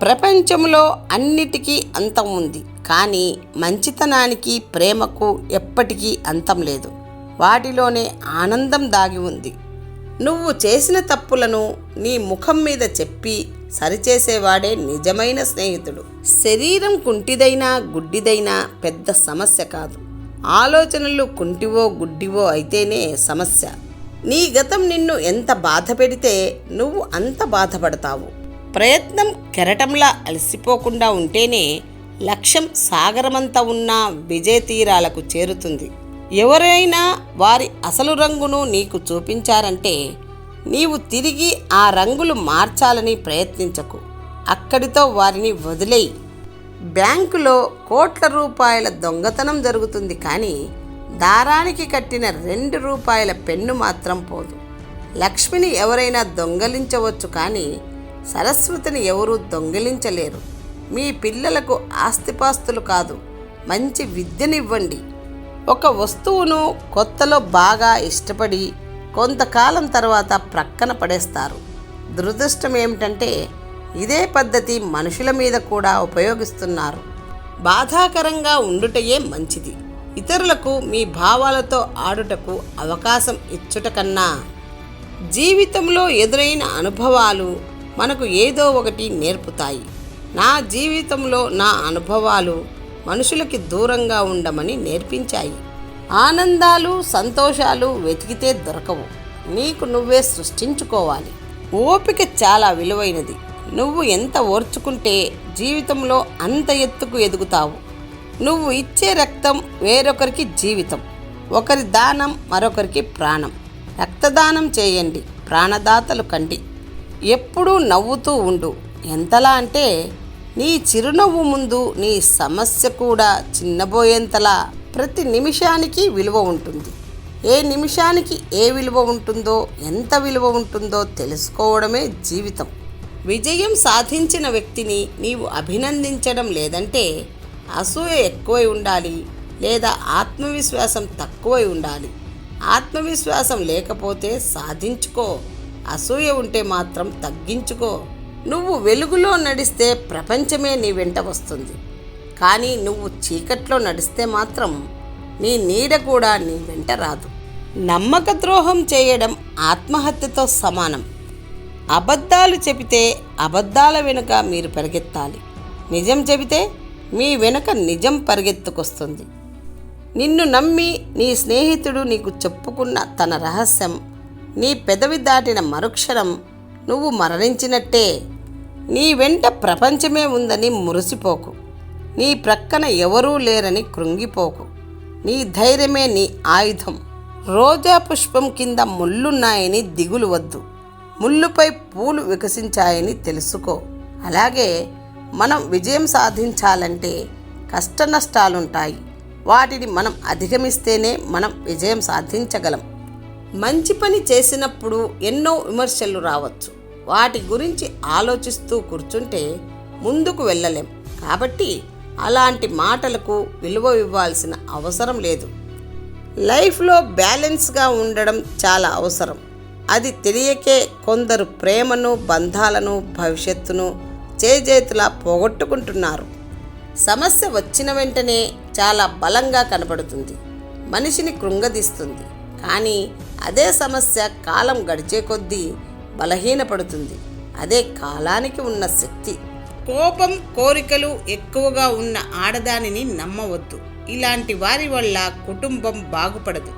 ప్రపంచంలో అన్నిటికీ అంతం ఉంది, కానీ మంచితనానికి, ప్రేమకు ఎప్పటికీ అంతం లేదు. వాటిలోనే ఆనందం దాగి ఉంది. నువ్వు చేసిన తప్పులను నీ ముఖం మీద చెప్పి సరిచేసేవాడే నిజమైన స్నేహితుడు. శరీరం కుంటిదైనా గుడ్డిదైనా పెద్ద సమస్య కాదు. ఆలోచనలు కుంటివో గుడ్డివో అయితేనే సమస్య. నీ గతం నిన్ను ఎంత బాధ పెడితే నువ్వు అంత బాధపడతావు. ప్రయత్నం కెరటంలా అలసిపోకుండా ఉంటేనే లక్ష్యం సాగరమంత ఉన్న విజయ తీరాలకు చేరుతుంది. ఎవరైనా వారి అసలు రంగును నీకు చూపించారంటే నీవు తిరిగి ఆ రంగులు మార్చాలని ప్రయత్నించకు. అక్కడితో వారిని వదిలేయి. బ్యాంకులో కోట్ల రూపాయల దొంగతనం జరుగుతుంది, కానీ దారానికి కట్టిన 2 రూపాయల పెన్ను మాత్రం పోదు. లక్ష్మిని ఎవరైనా దొంగలించవచ్చు, కానీ సరస్వతిని ఎవరూ దొంగిలించలేరు. మీ పిల్లలకు ఆస్తిపాస్తులు కాదు, మంచి విద్యనివ్వండి. ఒక వస్తువును కొత్తలో బాగా ఇష్టపడి కొంతకాలం తర్వాత ప్రక్కన పడేస్తారు. దురదృష్టం ఏమిటంటే ఇదే పద్ధతి మనుషుల మీద కూడా ఉపయోగిస్తున్నారు. బాధాకరంగా ఉండుటయే మంచిది. ఇతరులకు మీ భావాలతో ఆడుటకు అవకాశం ఇచ్చుట కన్నా జీవితంలో ఎదురైన అనుభవాలు మనకు ఏదో ఒకటి నేర్పుతాయి. నా జీవితంలో నా అనుభవాలు మనుషులకి దూరంగా ఉండమని నేర్పించాయి. ఆనందాలు, సంతోషాలు వెతికితే దొరకవు, నీకు నువ్వే సృష్టించుకోవాలి. ఓపిక చాలా విలువైనది. నువ్వు ఎంత ఓర్చుకుంటే జీవితంలో అంత ఎత్తుకు ఎదుగుతావు. నువ్వు ఇచ్చే రక్తం వేరొకరికి జీవితం. ఒకరి దానం మరొకరికి ప్రాణం. రక్తదానం చేయండి, ప్రాణదాతలు కండి. ఎప్పుడూ నవ్వుతూ ఉండు. ఎంతలా అంటే నీ చిరునవ్వు ముందు నీ సమస్య కూడా చిన్నబోయేంతలా. ప్రతి నిమిషానికి విలువ ఉంటుంది. ఏ నిమిషానికి ఏ విలువ ఉంటుందో, ఎంత విలువ ఉంటుందో తెలుసుకోవడమే జీవితం. విజయం సాధించిన వ్యక్తిని నీవు అభినందించడం లేదంటే అసూయ ఎక్కువై ఉండాలి, లేదా ఆత్మవిశ్వాసం తక్కువై ఉండాలి. ఆత్మవిశ్వాసం లేకపోతే సాధించుకో, అసూయ ఉంటే మాత్రం తగ్గించుకో. నువ్వు వెలుగులో నడిస్తే ప్రపంచమే నీ వెంట వస్తుంది, కానీ నువ్వు చీకట్లో నడిస్తే మాత్రం నీ నీడ కూడా నీ వెంట రాదు. నమ్మక ద్రోహం చేయడం ఆత్మహత్యతో సమానం. అబద్ధాలు చెబితే అబద్ధాల వెనుక మీరు పరిగెత్తాలి. నిజం చెబితే మీ వెనుక నిజం పరిగెత్తుకొస్తుంది. నిన్ను నమ్మి నీ స్నేహితుడు నీకు చెప్పుకున్న తన రహస్యం నీ పెదవి దాటిన మరుక్షణం నువ్వు మరణించినట్టే. నీ వెంట ప్రపంచమే ఉందని మురిసిపోకు. నీ ప్రక్కన ఎవరూ లేరని కృంగిపోకు. నీ ధైర్యమే నీ ఆయుధం. రోజా పుష్పం కింద ముళ్ళున్నాయని దిగులు వద్దు. ముళ్ళుపై పూలు వికసించాయని తెలుసుకో. అలాగే మనం విజయం సాధించాలంటే కష్ట నష్టాలుంటాయి. వాటిని మనం అధిగమిస్తేనే మనం విజయం సాధించగలం. మంచి పని చేసినప్పుడు ఎన్నో విమర్శలు రావచ్చు. వాటి గురించి ఆలోచిస్తూ కూర్చుంటే ముందుకు వెళ్ళలేం. కాబట్టి అలాంటి మాటలకు విలువ ఇవ్వాల్సిన అవసరం లేదు. లైఫ్లో బ్యాలెన్స్గా ఉండడం చాలా అవసరం. అది తెలియకే కొందరు ప్రేమను, బంధాలను, భవిష్యత్తును చేజేతులా పోగొట్టుకుంటున్నారు. సమస్య వచ్చిన వెంటనే చాలా బలంగా కనబడుతుంది, మనిషిని కృంగదీస్తుంది. కానీ అదే సమస్య కాలం గడిచే కొద్దీ బలహీనపడుతుంది. అదే కాలానికి ఉన్న శక్తి. కోపం, కోరికలు ఎక్కువగా ఉన్న ఆడదానిని నమ్మవద్దు. ఇలాంటి వారి వల్ల కుటుంబం బాగుపడదు.